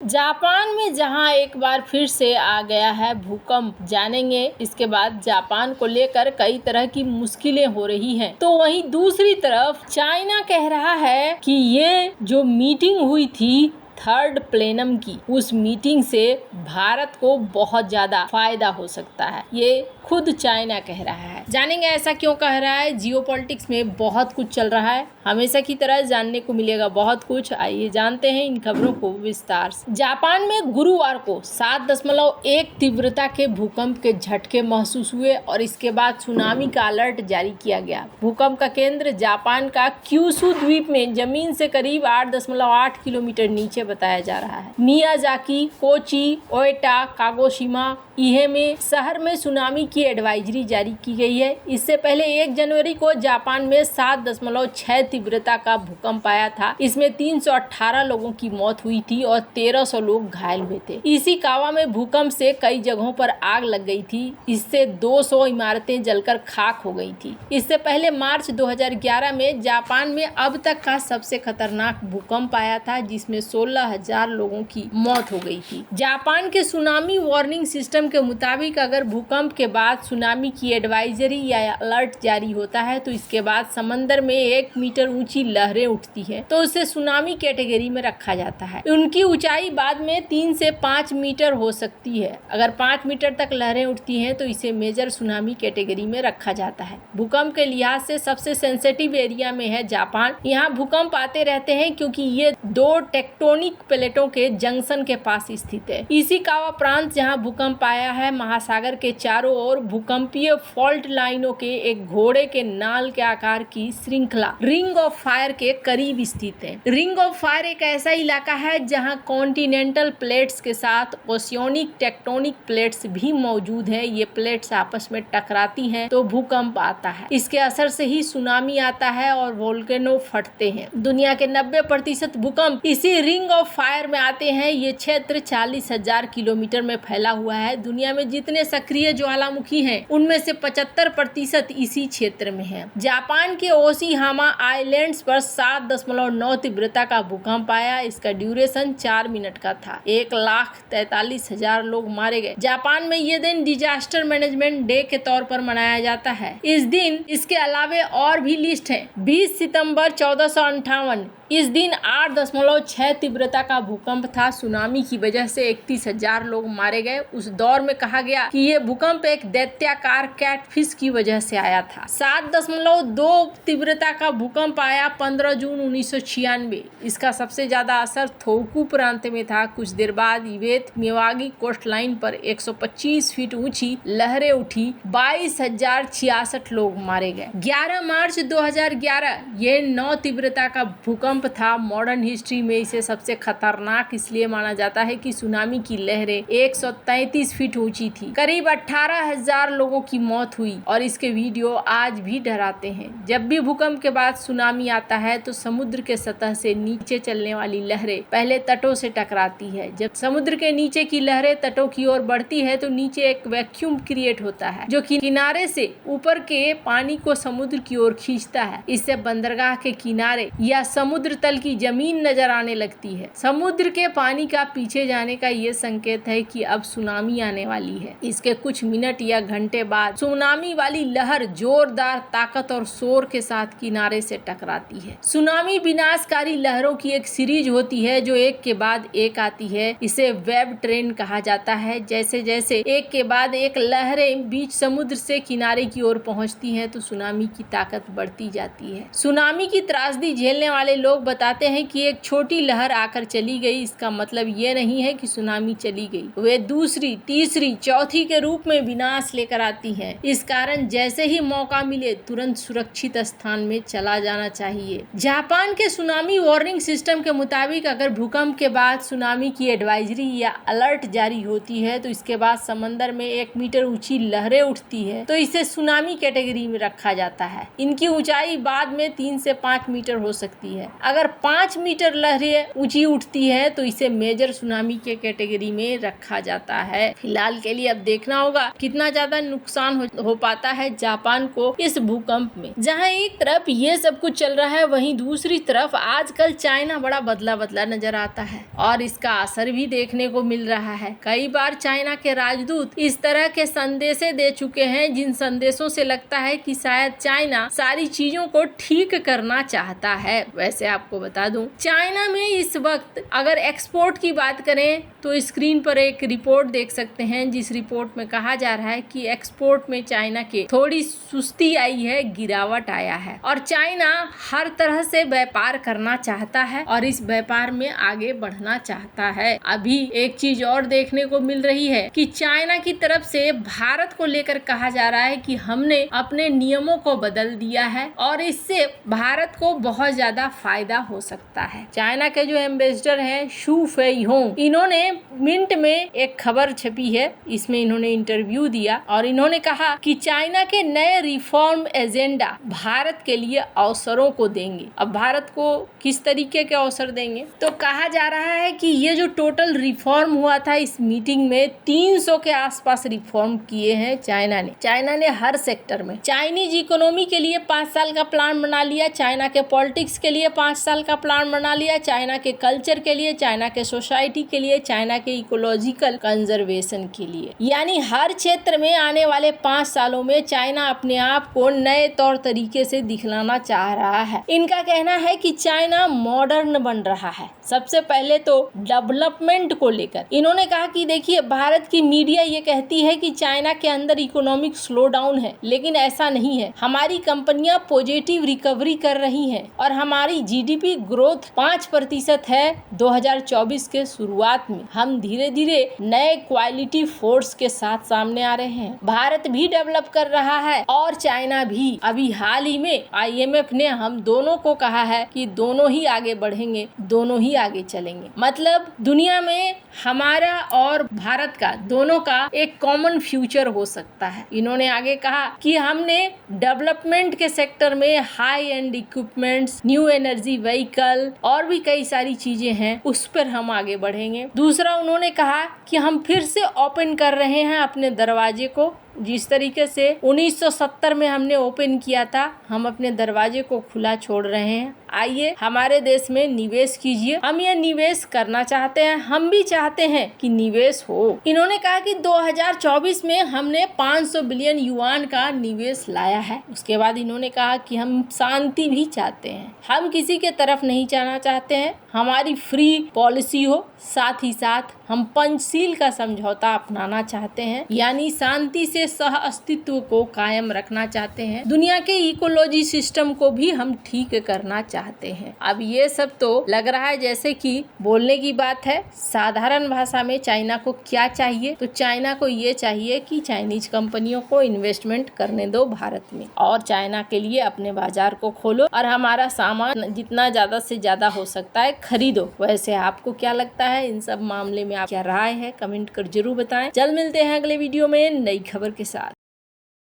Japan में जहां एक बार फिर से आ गया है भूकंप, जानेंगे इसके बाद जापान को लेकर कई तरह की मुश्किलें हो रही हैं। तो वहीं दूसरी तरफ चाइना कह रहा है कि ये जो मीटिंग हुई थी थर्ड प्लेनम की, उस मीटिंग से भारत को बहुत ज्यादा फायदा हो सकता है। ये खुद चाइना कह रहा है। जानेंगे ऐसा क्यों कह रहा है। जियोपॉलिटिक्स में बहुत कुछ चल रहा है, हमेशा की तरह जानने को मिलेगा बहुत कुछ। आइए जानते हैं इन खबरों को विस्तार से। जापान में गुरुवार को 7.1 तीव्रता के भूकंप के झटके महसूस हुए और इसके बाद सुनामी का अलर्ट जारी किया गया। भूकंप का केंद्र जापान का क्यूशू द्वीप में जमीन से करीब 8.8 किलोमीटर नीचे बताया जा रहा है। मियाजाकी, कोची, ओएटा, कागोशिमा, इहेमे शहर में सुनामी की एडवाइजरी जारी की गई है। इससे पहले 1 जनवरी को जापान में 7.6 तीव्रता का भूकंप आया था। इसमें 318 लोगों की मौत हुई थी और 1300 लोग घायल हुए थे। इशिकावा में भूकंप से कई जगहों पर आग लग गई थी। इससे 200 इमारतें जलकर खाक हो गई थी। इससे पहले मार्च 2011 में जापान में अब तक का सबसे खतरनाक भूकंप आया था, जिसमें 16,000 लोगों की मौत हो गई थी। जापान के सुनामी वार्निंग सिस्टम के मुताबिक अगर भूकंप के बाद सुनामी की एडवाइजरी या अलर्ट जारी होता है तो इसके बाद समंदर में 1 मीटर ऊंची लहरें उठती है तो उसे सुनामी कैटेगरी में रखा जाता है। उनकी ऊंचाई बाद में 3 से 5 मीटर हो सकती है। अगर 5 मीटर तक लहरें उठती हैं तो इसे मेजर सुनामी कैटेगरी में रखा जाता है। भूकंप के लिहाज से सबसे सेंसिटिव एरिया में है जापान। यहाँ भूकंप आते रहते हैं क्योंकि ये 2 टेक्टोनिक प्लेटों के जंक्शन के पास स्थित है। इशिकावा प्रांत जहाँ भूकंप आया है, महासागर के चारों ओर भूकंपीय फॉल्ट लाइनों के एक घोड़े के नाल के आकार की श्रृंखला रिंग ऑफ फायर के करीब स्थित है। रिंग ऑफ फायर एक ऐसा इलाका है जहां कॉन्टिनेंटल प्लेट्स के साथ ओशियनिक टेक्टोनिक प्लेट्स भी मौजूद है। ये प्लेट्स आपस में टकराती हैं तो भूकंप आता है। इसके असर से ही सुनामी आता है और वोल्केनो फटते हैं। दुनिया के 90% भूकंप इसी रिंग ऑफ फायर में आते हैं। ये क्षेत्र 40,000 किलोमीटर में फैला हुआ है। दुनिया में जितने सक्रिय ज्वालामुखी हैं उनमें से 75% इसी क्षेत्र में है। जापान के ओशिहामा आइलैंड्स पर 7.9 तीव्रता का भूकंप आया। इसका ड्यूरेशन 4 मिनट का था। 1,43,000 लोग मारे गए। जापान में ये दिन डिजास्टर मैनेजमेंट डे के तौर पर मनाया जाता है। इस दिन इसके अलावे और भी लिस्ट है। 20 सितंबर 1458 इस दिन 8.6 तीव्रता का भूकंप था। सुनामी की वजह से 31,000 लोग मारे गए। उस दौर में कहा गया कि ये भूकंप एक दैत्याकार कैटफिश की वजह से आया था। 7.2 तीव्रता का भूकंप आया 15 जून 1996। इसका सबसे ज्यादा असर थोकू प्रांत में था। कुछ देर बाद इवेत मियावागी कोस्ट लाइन पर 125 फीट ऊंची लहरें उठी। 22,066 लोग मारे गए। 11 मार्च 2011 ये 9 तीव्रता का भूकंप था। मॉडर्न हिस्ट्री में इसे सबसे खतरनाक इसलिए माना जाता है कि सुनामी की लहरें 133 फीट ऊंची थी। करीब 18,000 लोगों की मौत हुई और इसके वीडियो आज भी डराते हैं। जब भी भूकंप के बाद सुनामी आता है तो समुद्र के सतह से नीचे चलने वाली लहरें पहले तटों से टकराती है। जब समुद्र के नीचे की लहरें तटों की ओर बढ़ती है तो नीचे एक वैक्यूम क्रिएट होता है जो किनारे से ऊपर के पानी को समुद्र की ओर खींचता है। इससे बंदरगाह के किनारे या समुद्र तल की जमीन नजर आने लगती है। समुद्र के पानी का पीछे जाने का ये संकेत है कि अब सुनामी आने वाली है। इसके कुछ मिनट या घंटे बाद सुनामी वाली लहर जोरदार ताकत और शोर के साथ किनारे से टकराती है। सुनामी विनाशकारी लहरों की एक सीरीज होती है जो एक के बाद एक आती है। इसे वेब ट्रेन कहा जाता है। जैसे जैसे एक के बाद एक लहरें बीच समुद्र से किनारे की ओर पहुंचती हैं तो सुनामी की ताकत बढ़ती जाती है। सुनामी की त्रासदी झेलने वाले लोग बताते हैं कि एक छोटी लहर आकर चली गई, इसका मतलब ये नहीं है कि सुनामी चली गई। वे दूसरी, तीसरी, चौथी के रूप में विनाश लेकर आती हैं। इस कारण जैसे ही मौका मिले तुरंत सुरक्षित स्थान में चला जाना चाहिए। जापान के सुनामी वार्निंग सिस्टम के मुताबिक अगर भूकंप के बाद सुनामी की एडवाइजरी या अलर्ट जारी होती है तो इसके बाद समंदर में 1 मीटर ऊंची लहरें उठती है तो इसे सुनामी कैटेगरी में रखा जाता है। इनकी ऊंचाई बाद में 3 से 5 मीटर हो सकती है। अगर 5 मीटर लहरें ऊंची उठती है तो इसे मेजर सुनामी के कैटेगरी में रखा जाता है। फिलहाल के लिए अब देखना होगा कितना ज्यादा नुकसान हो पाता है जापान को इस भूकंप में। जहां एक तरफ ये सब कुछ चल रहा है, वहीं दूसरी तरफ आजकल चाइना बड़ा बदला बदला नजर आता है और इसका असर भी देखने को मिल रहा है। कई बार चाइना के राजदूत इस तरह के संदेशे दे चुके हैं जिन संदेशों से लगता है कि शायद चाइना सारी चीजों को ठीक करना चाहता है। वैसे आपको बता दूं, चाइना में इस वक्त अगर एक्सपोर्ट की बात करें तो स्क्रीन पर एक रिपोर्ट देख सकते हैं, जिस रिपोर्ट में कहा जा रहा है कि एक्सपोर्ट में चाइना के थोड़ी सुस्ती आई है, गिरावट आया है और चाइना हर तरह से व्यापार करना चाहता है और इस व्यापार में आगे बढ़ना चाहता है। अभी एक चीज और देखने को मिल रही है कि चाइना की तरफ से भारत को लेकर कहा जा रहा है कि हमने अपने नियमों को बदल दिया है और इससे भारत को बहुत ज्यादा फायदा हो सकता है। चाइना के जो एम्बेसडर हैं शू फेइहोंग, इन्होंने मिंट में एक खबर छपी है, इसमें इन्होंने इंटरव्यू दिया और इन्होंने कहा कि चाइना के नए रिफॉर्म एजेंडा भारत के लिए अवसरों को देंगे। अब भारत को किस तरीके के अवसर देंगे, तो कहा जा रहा है कि ये जो टोटल रिफॉर्म हुआ था इस मीटिंग में 300 के आसपास रिफॉर्म किए हैं चाइना ने हर सेक्टर में। चाइनीज इकोनॉमी के लिए 5 साल का प्लान बना लिया, चाइना के पॉलिटिक्स के लिए 5 साल का प्लान बना लिया, चाइना के कल्चर के लिए, चाइना के सोसाइटी के लिए, चाइना के इकोलॉजिकल कंजर्वेशन के लिए। यानी हर क्षेत्र में आने वाले 5 सालों में चाइना अपने आप को नए तौर तरीके से दिखलाना चाह रहा है। इनका कहना है कि चाइना मॉडर्न बन रहा है। सबसे पहले तो डेवलपमेंट को लेकर इन्होंने कहा कि देखिए, भारत की मीडिया ये कहती है कि चाइना के अंदर इकोनॉमिक स्लो डाउन है, लेकिन ऐसा नहीं है। हमारी कंपनियां पॉजिटिव रिकवरी कर रही हैं और हमारी जीडीपी ग्रोथ 5% है 2024 के शुरुआत में। हम धीरे धीरे नए क्वालिटी फोर्स के साथ सामने आ रहे हैं। भारत भी डेवलप कर रहा है और चाइना भी। अभी हाल ही में IMF ने हम दोनों को कहा है कि दोनों ही आगे बढ़ेंगे, दोनों ही आगे चलेंगे। मतलब दुनिया में हमारा और भारत का दोनों का एक कॉमन फ्यूचर हो सकता है। इन्होंने आगे कहा कि हमने डेवलपमेंट के सेक्टर में high and equipments, new energy vehicle और भी कई सारी चीजें हैं, उस पर हम आगे बढ़ेंगे। दूसरा उन्होंने कहा कि हम फिर से ओपन कर रहे हैं अपने दरवाजे को। जिस तरीके से 1970 में हमने ओपन किया था, हम अपने दरवाजे को खुला छोड़ रहे हैं। आइए हमारे देश में निवेश कीजिए। हम ये निवेश करना चाहते हैं, हम भी चाहते हैं कि निवेश हो। इन्होंने कहा कि 2024 में हमने 500 बिलियन युआन का निवेश लाया है। उसके बाद इन्होंने कहा कि हम शांति भी चाहते हैं, हम किसी के तरफ नहीं जाना चाहते हैं, हमारी फ्री पॉलिसी हो, साथ ही साथ हम पंचशील का समझौता अपनाना चाहते हैं, यानी शांति से सह अस्तित्व को कायम रखना चाहते हैं। दुनिया के इकोलॉजी सिस्टम को भी हम ठीक करना चाहते हैं। अब ये सब तो लग रहा है जैसे कि बोलने की बात है। साधारण भाषा में चाइना को क्या चाहिए, तो चाइना को ये चाहिए कि चाइनीज कंपनियों को इन्वेस्टमेंट करने दो भारत में और चाइना के लिए अपने बाजार को खोलो और हमारा सामान जितना ज्यादा से ज्यादा हो सकता है खरीदो। वैसे आपको क्या लगता है इन सब मामले में, आप क्या राय है, कमेंट कर जरूर बताएं। जल्द मिलते हैं अगले वीडियो में नई खबर के साथ।